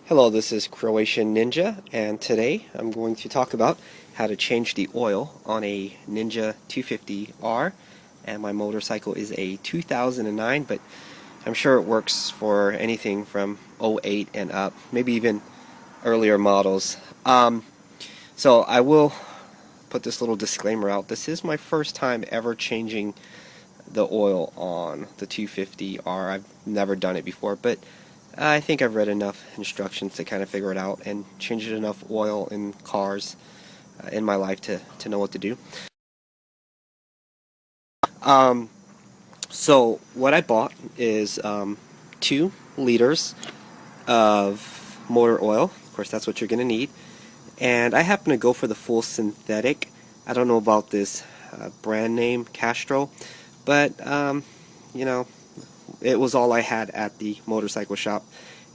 Hello, this is Croatian Ninja, and today I'm going to talk about how to change the oil on a Ninja 250R, and my motorcycle is a 2009, but I'm sure it works for anything from '08 and up, maybe even earlier models. So I will put this little disclaimer out. This is my first time ever changing the oil on the 250R. I've never done it before, but I think I've read enough instructions to kind of figure it out and changed enough oil in cars in my life to know what to do. So what I bought is 2 liters of motor oil. Of course, that's what you're going to need. And I happen to go for the full synthetic. I don't know about this brand name, Castro, but you know, it was all I had at the motorcycle shop,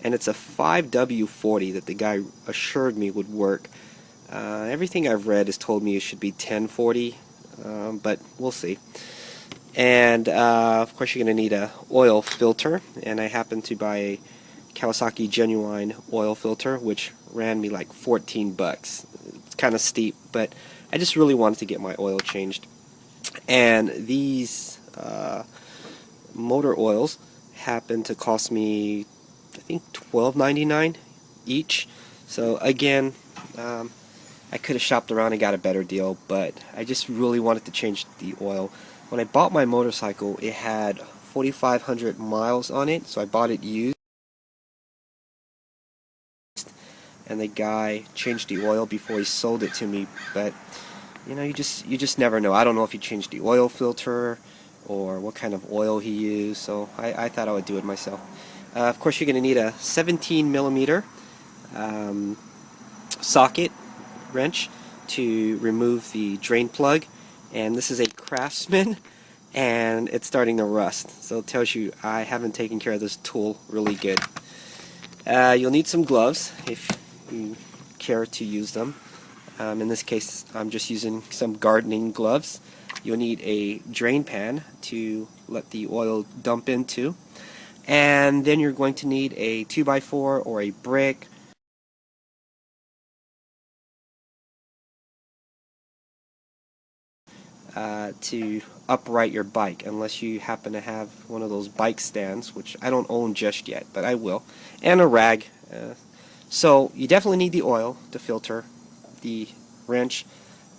and it's a 5W40 that the guy assured me would work. Everything I've read has told me it should be 1040, but we'll see. And of course you're going to need a oil filter, and I happened to buy a Kawasaki Genuine oil filter, which ran me like 14 bucks. It's kind of steep, but I just really wanted to get my oil changed. And these motor oils happen to cost me, I think, $12.99 each. So again, I could have shopped around and got a better deal, but I just really wanted to change the oil. When I bought my motorcycle, it had 4,500 miles on it, so I bought it used, and the guy changed the oil before he sold it to me. But you know, you just never know. I don't know if he changed the oil filter or what kind of oil he used, so I thought I would do it myself. Of course, you're going to need a 17 millimeter socket wrench to remove the drain plug, and this is a Craftsman, and it's starting to rust, so it tells you I haven't taken care of this tool really good. You'll need some gloves if you care to use them. In this case, I'm just using some gardening gloves. You'll need a drain pan to let the oil dump into, and then you're going to need a 2x4 or a brick to upright your bike, unless you happen to have one of those bike stands, which I don't own just yet, but I will, and a rag. So you definitely need the oil, the filter, the wrench,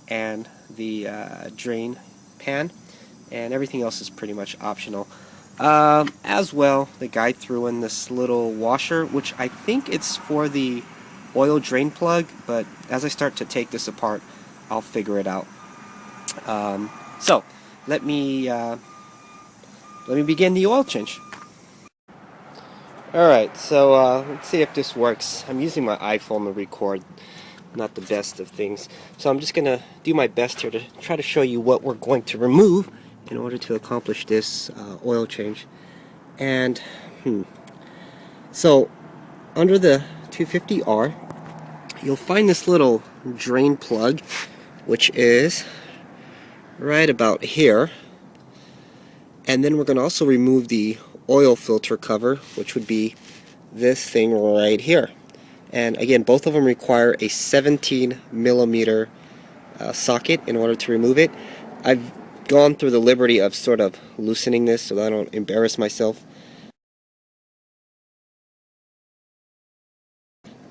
and the drain pan, and everything else is pretty much optional. As well, the guy threw in this little washer, which I think it's for the oil drain plug, but as I start to take this apart, I'll figure it out. So let me begin the oil change. Alright, so let's see if this works. I'm using my iPhone to record, not the best of things. So I'm just going to do my best here to try to show you what we're going to remove in order to accomplish this oil change. And, so under the 250R, you'll find this little drain plug, which is right about here. And then we're going to also remove the oil filter cover, which would be this thing right here. And again, both of them require a 17 millimeter socket in order to remove it. I've gone through the liberty of sort of loosening this so that I don't embarrass myself.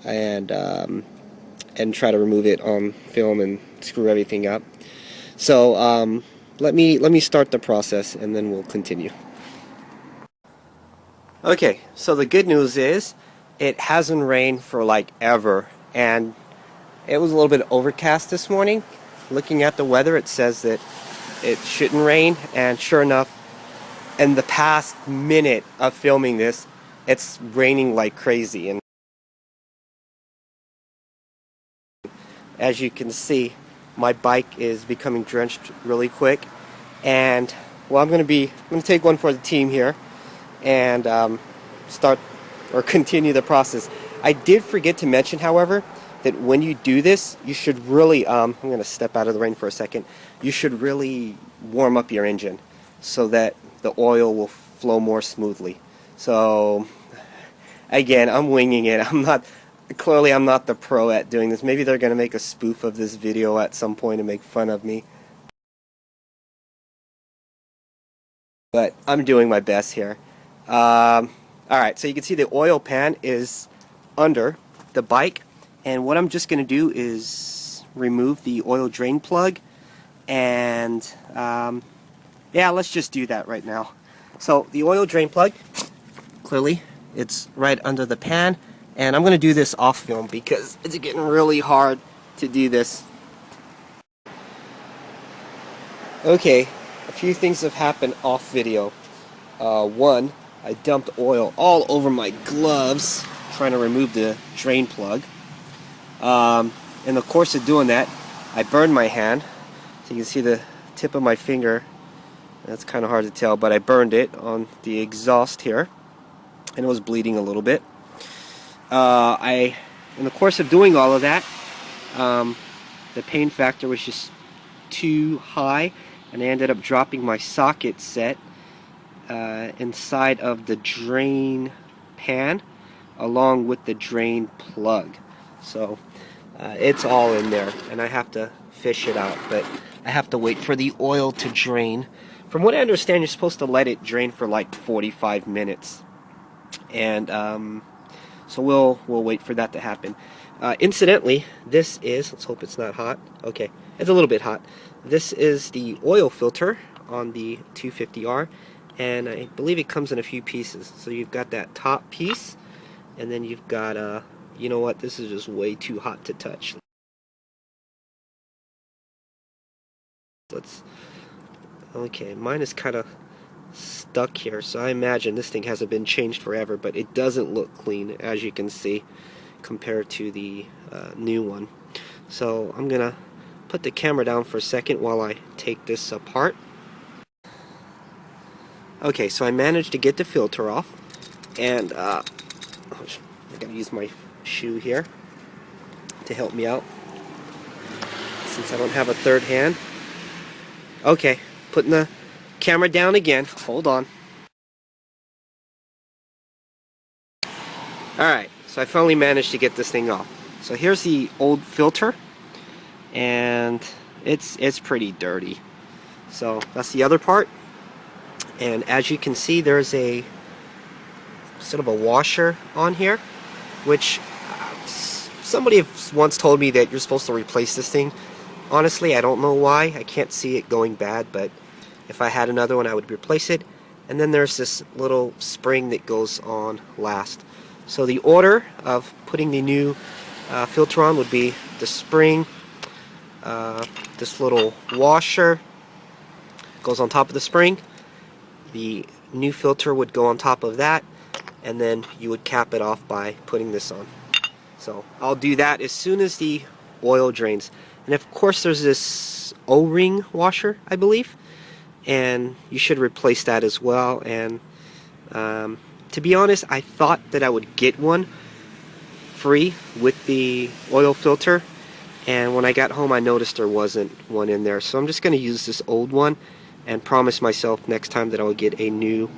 And try to remove it on film and screw everything up. So let me start the process and then we'll continue. Okay, so the good news is it hasn't rained for like ever, and it was a little bit overcast this morning. Looking at the weather, it says that it shouldn't rain, and sure enough, in the past minute of filming this, it's raining like crazy. And as you can see, my bike is becoming drenched really quick, and well, I'm going to take one for the team here and start or continue the process. I did forget to mention, however, that when you do this, you should really, I'm going to step out of the rain for a second, you should really warm up your engine so that the oil will flow more smoothly. So again, I'm winging it. Clearly I'm not the pro at doing this. Maybe they're gonna make a spoof of this video at some point and make fun of me. But I'm doing my best here. Alright, so you can see the oil pan is under the bike, and what I'm just going to do is remove the oil drain plug, and yeah, let's just do that right now. So the oil drain plug, clearly it's right under the pan, and I'm going to do this off film because it's getting really hard to do this. Okay, a few things have happened off video. One, I dumped oil all over my gloves trying to remove the drain plug. In the course of doing that, I burned my hand. So you can see the tip of my finger. That's kind of hard to tell, but I burned it on the exhaust here, and it was bleeding a little bit. In the course of doing all of that, the pain factor was just too high, and I ended up dropping my socket set inside of the drain pan along with the drain plug. So it's all in there, and I have to fish it out, but I have to wait for the oil to drain. From what I understand, you're supposed to let it drain for like 45 minutes, and so we'll wait for that to happen. Incidentally, this is, let's hope it's not hot. Okay, it's a little bit hot. This is the oil filter on the 250R, and I believe it comes in a few pieces. So you've got that top piece, and then you've got you know what, this is just way too hot to touch. Okay, mine is kind of stuck here, so I imagine this thing hasn't been changed forever, but it doesn't look clean, as you can see, compared to the new one. So I'm gonna put the camera down for a second while I take this apart. Okay, so I managed to get the filter off, and I gotta use my shoe here to help me out since I don't have a third hand. Okay, putting the camera down again. Hold on. Alright, so I finally managed to get this thing off. So here's the old filter, and it's pretty dirty. So that's the other part, and as you can see, there's a sort of a washer on here, which somebody once told me that you're supposed to replace this thing. Honestly, I don't know why. I can't see it going bad, but if I had another one, I would replace it. And then there's this little spring that goes on last. So the order of putting the new filter on would be the spring, this little washer goes on top of the spring, the new filter would go on top of that, and then you would cap it off by putting this on. So I'll do that as soon as the oil drains. And of course there's this O-ring washer, I believe, and you should replace that as well. And to be honest, I thought that I would get one free with the oil filter, and when I got home I noticed there wasn't one in there. So I'm just going to use this old one and promise myself next time that I'll get a new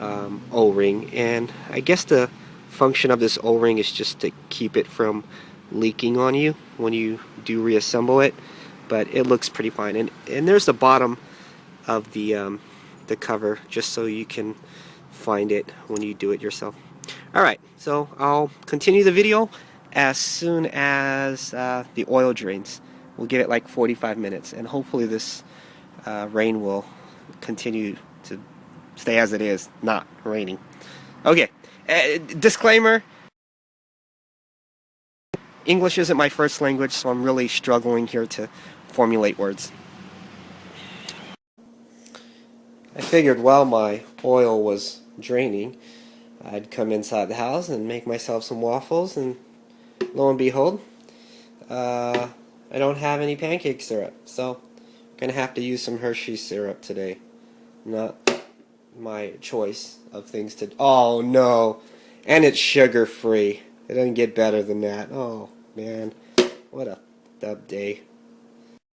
O-ring. And I guess the function of this O-ring is just to keep it from leaking on you when you do reassemble it, but it looks pretty fine. And there's the bottom of the cover, just so you can find it when you do it yourself. Alright, so I'll continue the video as soon as the oil drains. We'll give it like 45 minutes, and hopefully this rain will continue to stay as it is, not raining. Okay, disclaimer, English isn't my first language, so I'm really struggling here to formulate words. I figured while my oil was draining, I'd come inside the house and make myself some waffles, and lo and behold, I don't have any pancake syrup, so I'm gonna have to use some Hershey's syrup today. Not my choice of things to... Oh no! And it's sugar free. It doesn't get better than that. Oh man, what a dub day.